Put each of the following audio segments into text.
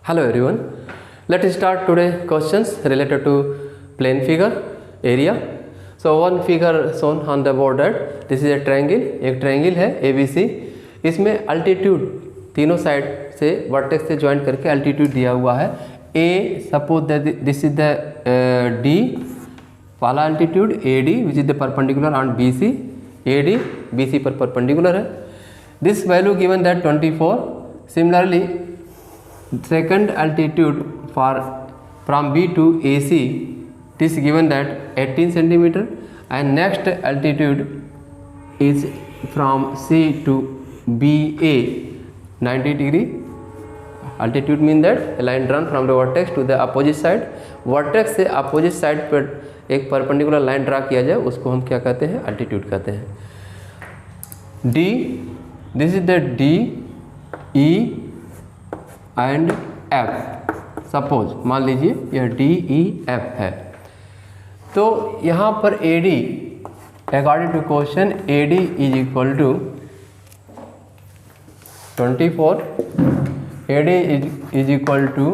Hello everyone. Let us start today questions related to plane figure area. So one figure shown on the board that this is a triangle. एक triangle है ABC. इसमें altitude तीनों side से vertex से join करके altitude दिया हुआ है. A suppose that this is the D वाला altitude AD which is the perpendicular on BC. AD BC पर perpendicular है. This value given that 24. Similarly second altitude for from B to AC, this given that 18 centimeter, and next altitude is from C to BA 90 degree. Altitude mean that a line drawn from the vertex to the opposite side. Vertex से opposite side पर एक perpendicular line draw किया जाए उसको हम क्या कहते हैं? अल्टीट्यूड कहते हैं. D, this is the D, E and F. Suppose मान लीजिए यह D, E, F है. तो यहाँ पर AD according to question AD is equal to 24. AD is equal to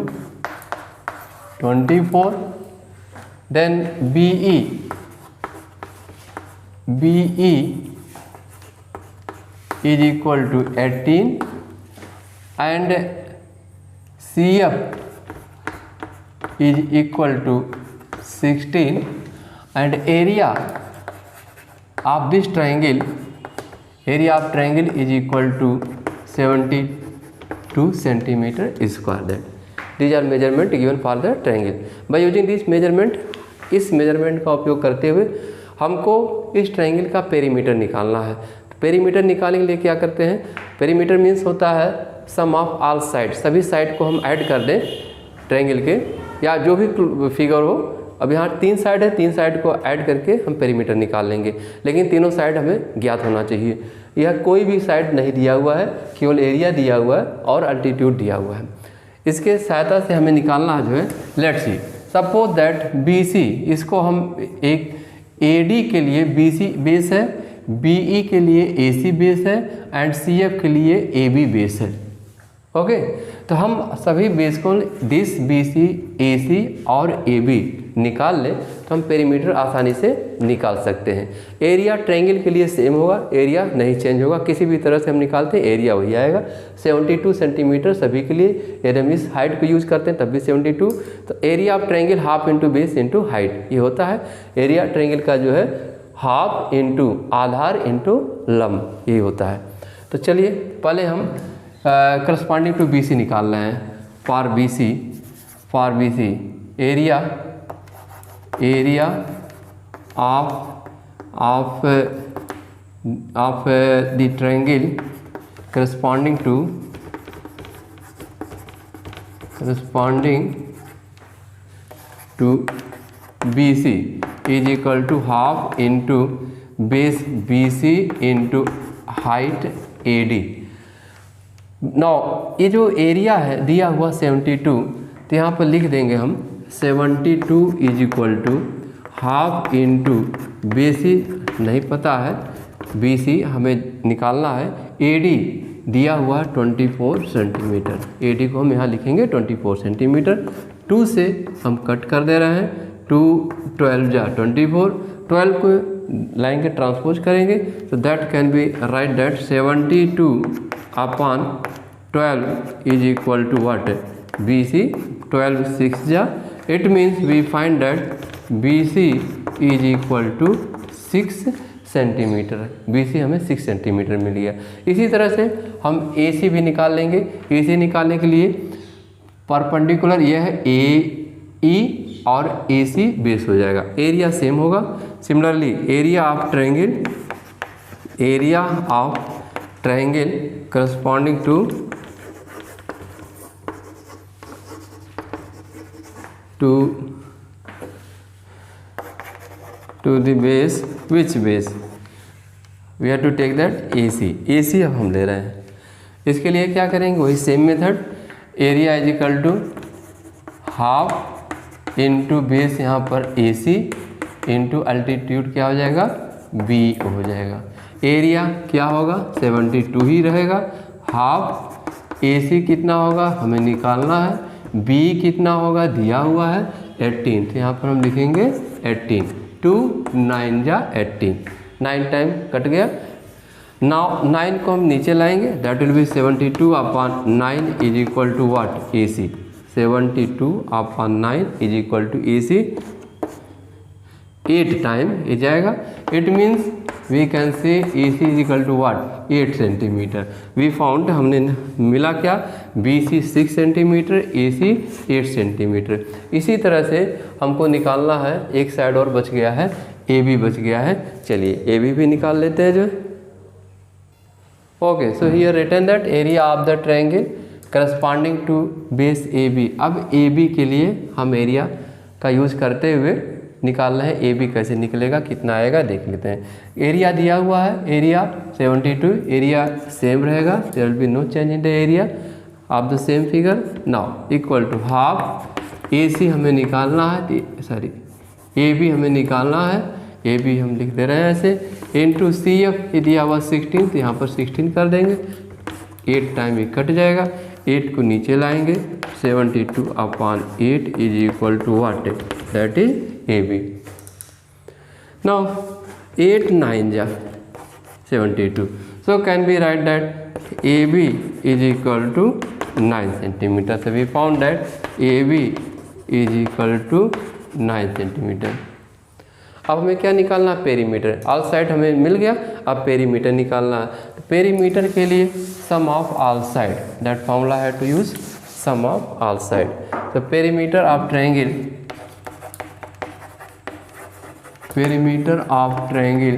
24. Then BE is equal to 18 and CF is equal to 16 and area of this triangle is equal to 72 centimeter square. That these are measurement given for the triangle. By using this measurement, इस measurement का उपयोग करते हुए हमको इस triangle का perimeter निकालना है. पेरीमीटर निकालने के लिए क्या करते हैं? पेरीमीटर मीन्स होता है सम ऑफ ऑल साइड. सभी साइड को हम ऐड कर दें ट्रायंगल के या जो भी फिगर हो. अब यहाँ 3 साइड है, 3 साइड को ऐड करके हम पेरीमीटर निकाल लेंगे. लेकिन तीनों साइड हमें ज्ञात होना चाहिए. यह कोई भी साइड नहीं दिया हुआ है, केवल एरिया दिया हुआ है और अल्टीट्यूड दिया हुआ है. इसके सहायता से हमें निकालना जो है, let's see suppose that BC, इसको हम एक AD के लिए BC बेस है, BE के लिए AC बेस है एंड CF के लिए AB बेस है. ओके तो हम सभी बेस को दिस BC, AC और AB निकाल लें तो हम पेरीमीटर आसानी से निकाल सकते हैं. एरिया ट्रायंगल के लिए सेम होगा, एरिया नहीं चेंज होगा. किसी भी तरह से हम निकालते हैं एरिया वही आएगा. 72 सेंटीमीटर सभी के लिए. यदि हम इस हाइट को यूज़ करते हैं तब भी 72. तो area of triangle half into base into height ये होता है. एरिया ट्रायंगल का जो है हाफ इंटू आधार इंटू लंब यही होता है. तो चलिए पहले हम करस्पॉन्डिंग टू BC निकाल रहे हैं. For BC area of the triangle corresponding to BC is equal to half into base BC into height AD. Now ये जो एरिया है दिया हुआ 72, तो यहाँ पर लिख देंगे हम 72 is equal to half into BC नहीं पता है, BC हमें निकालना है. AD दिया हुआ 24 सेंटीमीटर. AD को हम यहाँ लिखेंगे 24 सेंटीमीटर. 2 से हम कट कर दे रहे हैं. 2 12 जा 24. 12 को लाइन के ट्रांसपोज करेंगे तो that can be right that 72 upon 12 is equal to what? BC. 12 6 जा. It means we find that BC is equal to 6 centimetre. BC हमें 6 सेंटीमीटर मिल गया. इसी तरह से हम AC भी निकाल लेंगे. AC निकालने के लिए परपेंडिकुलर यह है AE और AC बेस हो जाएगा. एरिया सेम होगा. Similarly area of triangle corresponding to the base. Which base? We have to take that AC अब हम ले रहे हैं. इसके लिए क्या करेंगे? वही same method. Area is equal to half into base यहाँ पर AC इंटू अल्टीट्यूड क्या हो जाएगा? B हो जाएगा. एरिया क्या होगा? 72 ही रहेगा. हाफ AC कितना होगा हमें निकालना है. बी कितना होगा दिया हुआ है 18, तो यहाँ पर हम लिखेंगे 18, 2 9 जा 18, 9 टाइम कट गया। नाउ 9 को हम नीचे लाएंगे, that will be 72 upon 9 is equal to what AC, 72 upon 9 is equal to AC, 8 time ये जाएगा। It means we can say AC is equal to what 8 centimetre. We found, हमने मिला क्या, BC 6 सेंटीमीटर, AC 8 सेंटीमीटर। इसी तरह से हमको निकालना है, एक साइड और बच गया है, AB बच गया है। चलिए AB भी निकाल लेते हैं जो। Okay, so here written that area of the triangle corresponding to base AB। अब AB के लिए हम एरिया का यूज करते हुए निकालना है AB कैसे निकलेगा, कितना आएगा देख लेते हैं। एरिया दिया हुआ है, एरिया 72, एरिया सेम रहेगा, there will be no change in the area of the same figure. Now equal to half AC हमें निकालना है, सॉरी AB हमें निकालना है, AB हम लिख दे रहे हैं ऐसे, इंटू CF ये दिया हुआ 16, तो यहाँ पर 16 कर देंगे, 8 टाइम ये कट जाएगा, 8 को नीचे लाएंगे, 72 upon 8 is equal to what, that is AB। Now 8 9 जा 72, so can be right that AB is equal to 9 centimetre. so we found that AB is equal to 9 centimetre. अब हमें क्या निकालना है, पेरीमीटर। ऑल साइड हमें मिल गया, अब perimeter निकालना है। पेरीमीटर के लिए sum of all side, that formula है to use sum of all side. तो perimeter of triangle, perimeter of triangle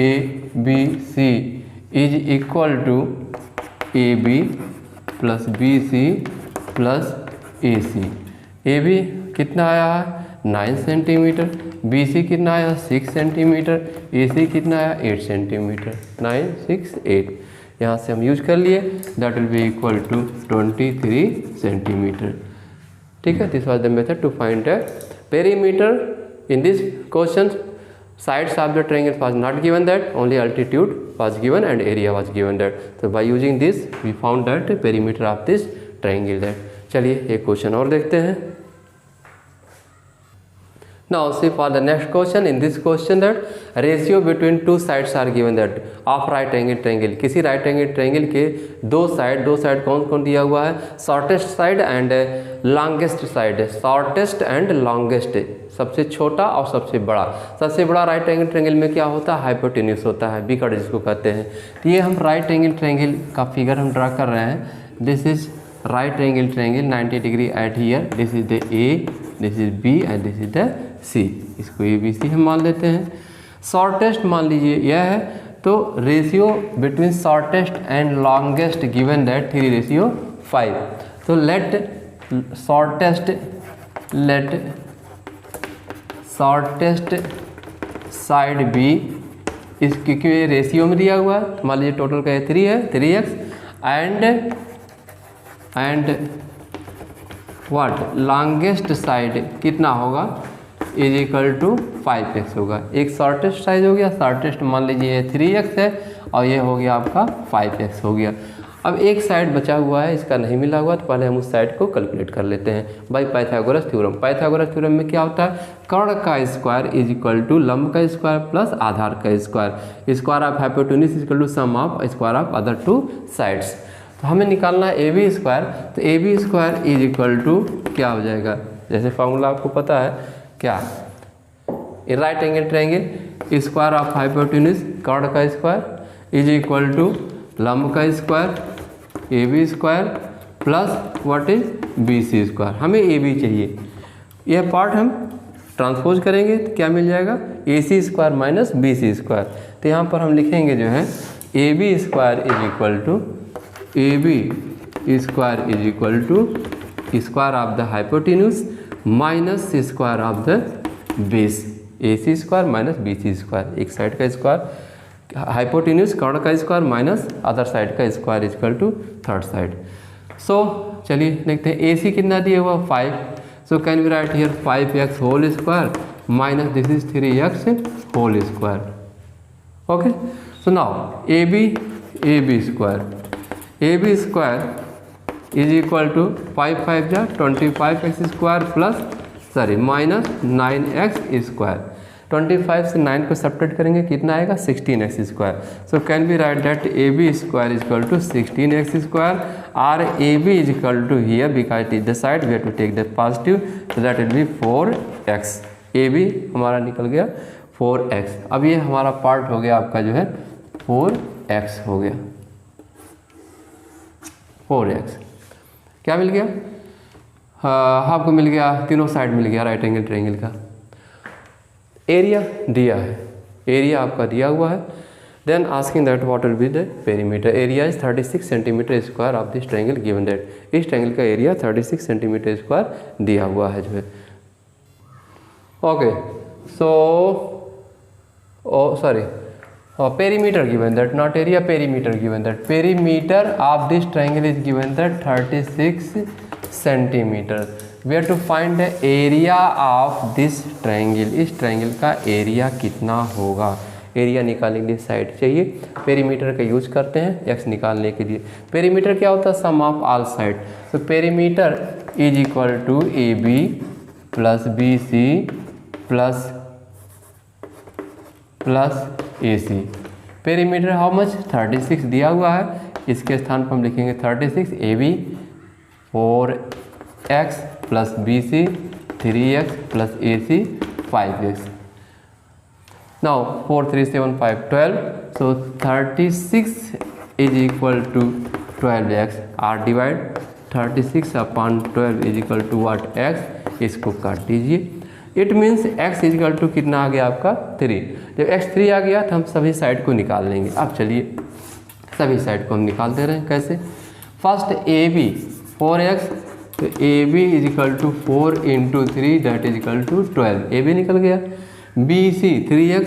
ABC is equal to AB plus BC plus AC। AB कितना आया है 9 सेंटीमीटर, BC कितना आया 6 centimetre, AC कितना आया 8 centimetre, 9 6 8। यहाँ से हम यूज कर लिए, that will be equal to 23 centimetre. ठीक है, this was the method to find the perimeter. In this question sides of the triangle was not given, that only altitude was given and area was given that. So by using this we found that perimeter of this triangle that. चलिए एक question और देखते हैं। Now see for the next question, in this question that ratio between two sides are given that of right angle triangle। किसी right angle triangle के दो side कौन कौन दिया हुआ है, shortest side and longest side. Shortest and longest, सबसे छोटा और सबसे बड़ा। सबसे बड़ा राइट एंगल ट्रायंगल में क्या होता है, हाइपोटेन्यूस होता है, बिकट जिसको कहते हैं। तो ये हम राइट एंगल ट्रायंगल का फिगर हम ड्रा कर रहे हैं। This is right angle triangle 90 degree at here, this is the A, this is B and this is the C। इसको ABC हम मान लेते हैं। शॉर्टेस्ट मान लीजिए यह है, तो ratio between shortest and longest given that 3:5। तो लेट शॉर्टेस्ट साइड बी, इस क्योंकि ये रेशियो में दिया हुआ है, मान लीजिए टोटल का 3 है, 3x and what longest side कितना होगा इज इक्वल टू 5x होगा। एक शॉर्टेस्ट साइड हो गया, शॉर्टेस्ट मान लीजिए ये 3x है और ये हो गया आपका 5x हो गया। अब एक साइड बचा हुआ है, इसका नहीं मिला हुआ, तो पहले हम उस साइड को कैलकुलेट कर लेते हैं by Pythagoras theorem. Pythagoras theorem में क्या होता है, कर्ण का स्क्वायर इज इक्वल टू लंब का स्क्वायर प्लस आधार का square. Square of hypotenuse is equal to sum of square of other two sides. तो हमें निकालना है AB स्क्वायर, तो AB square is equal to क्या हो जाएगा, जैसे फॉर्मूला आपको पता है क्या, right angle triangle square of hypotenuse कर्ण का स्क्वायर इज इक्वल टू लंब का square AB square plus what is BC square. हमें AB चाहिए, यह पार्ट हम ट्रांसपोज करेंगे तो क्या मिल जाएगा, AC square minus BC square. तो यहाँ पर हम लिखेंगे जो है AB square is equal to AB square is equal to square of the hypotenuse minus square of the base, AC square minus BC square. एक साइड का स्क्वायर हाइपोटेन्यूस कर्ण का स्क्वायर माइनस अदर साइड का square equal to third side. So चलिए देखते हैं AC कितना दिया हुआ 5, so can be right here 5x whole square minus this is 3x whole square. Okay, so now AB square is equal to 5 5 जा 25x² plus -9x²। 25 से 9 को subtract करेंगे कितना आएगा 16x²। So can be right that AB² is equal to 16x² और AB is equal to here because it is the side we have to take the positive, so that will be 4x। AB हमारा निकल गया 4x। अब ये हमारा part हो गया आपका जो है 4x हो गया, 4x क्या मिल गया, आपको मिल गया, तीनों साइड मिल गया राइट एंगल ट्रायंगल का। एरिया दिया है, एरिया आपका दिया हुआ है। Then asking that what will be the perimeter. Area is 36 centimetre square of this triangle given that. इस ट्रायंगल का एरिया 36 सेंटीमीटर स्क्वायर दिया हुआ है जो है। Okay so sorry perimeter given that, not area, perimeter given that. Perimeter of this triangle is given that 36 centimetre. We have to find the area of this triangle. इस triangle का area कितना होगा, area निकालने के लिए side चाहिए। Perimeter का use करते हैं एक्स निकालने के लिए। पेरीमीटर क्या होता है, सम ऑफ ऑल साइड। तो perimeter is equal to AB plus BC plus AC। Perimeter how much 36 दिया हुआ है, इसके स्थान पर हम लिखेंगे 36। AB 4x plus BC 3x plus AC 5x। Now 4 3 7 5 12, so 36 is equal to 12x। और divide 36 upon 12 is equal to what x, इसको काट दीजिए। It means x is equal to कितना आ गया आपका 3। जब x 3 आ गया तो हम सभी साइड को निकाल लेंगे। अब चलिए सभी साइड को हम निकाल दे रहे हैं। कैसे, फर्स्ट AB 4x, तो AB is equal to 4 into 3 that is equal to 12। AB निकल गया। BC 3x,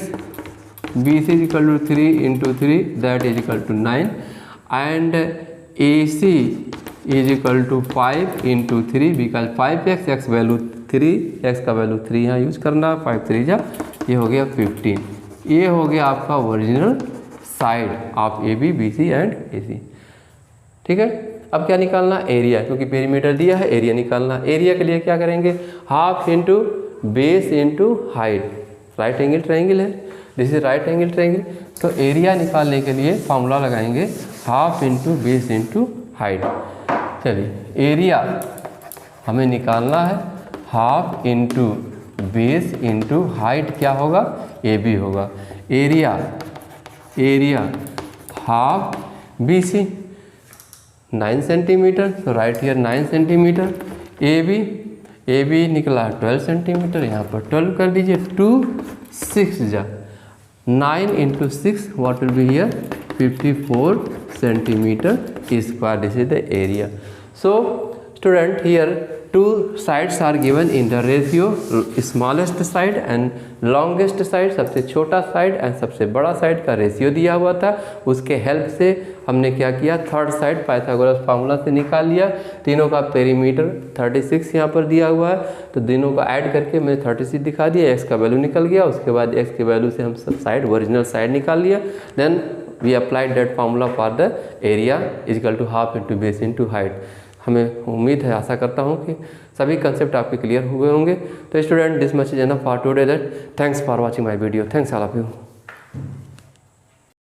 BC is equal to 3 into 3 that is equal to 9 and AC is equal to 5 into 3 because 5x, x value 3, x का value 3 यहाँ use करना। 5 3 जा, ये हो गया 15। ये हो गया आपका original side of AB BC and AC। ठीक है, अब क्या निकालना, एरिया, क्योंकि पेरीमीटर दिया है एरिया निकालना। एरिया के लिए क्या करेंगे, half into base into height. Right angle triangle है, this is right angle triangle, तो एरिया निकालने के लिए फॉर्मूला लगाएंगे half into base into height. चलिए एरिया हमें निकालना है, half into base into height क्या होगा, AB होगा। एरिया हाफ BC 9 सेंटीमीटर, तो राइट हियर 9 सेंटीमीटर। AB निकला 12 सेंटीमीटर, यहाँ पर 12 कर दीजिए। 2 6 जा 9 into 6 what will be here 54 centimetre square. This is the area. So student here two sides are given in the ratio smallest side and longest side, सबसे छोटा side and सबसे बड़ा साइड का रेशियो दिया हुआ था। उसके हेल्प से हमने क्या किया, थर्ड साइड पाइथागोरस फार्मूला से निकाल लिया। तीनों का पेरीमीटर 36 यहाँ पर दिया हुआ है, तो तीनों का ऐड करके मैंने 36 दिखा दिया, x का वैल्यू निकल गया। उसके बाद x के वैल्यू से हम सब साइड ओरिजिनल साइड निकाल लिया। Then we applied that formula for the area is equal to half into base into height. हमें उम्मीद है, आशा करता हूँ कि सभी कंसेप्ट आपके क्लियर हुए होंगे। तो student this much is enough for today that. Thanks for watching my video. Thanks all of you.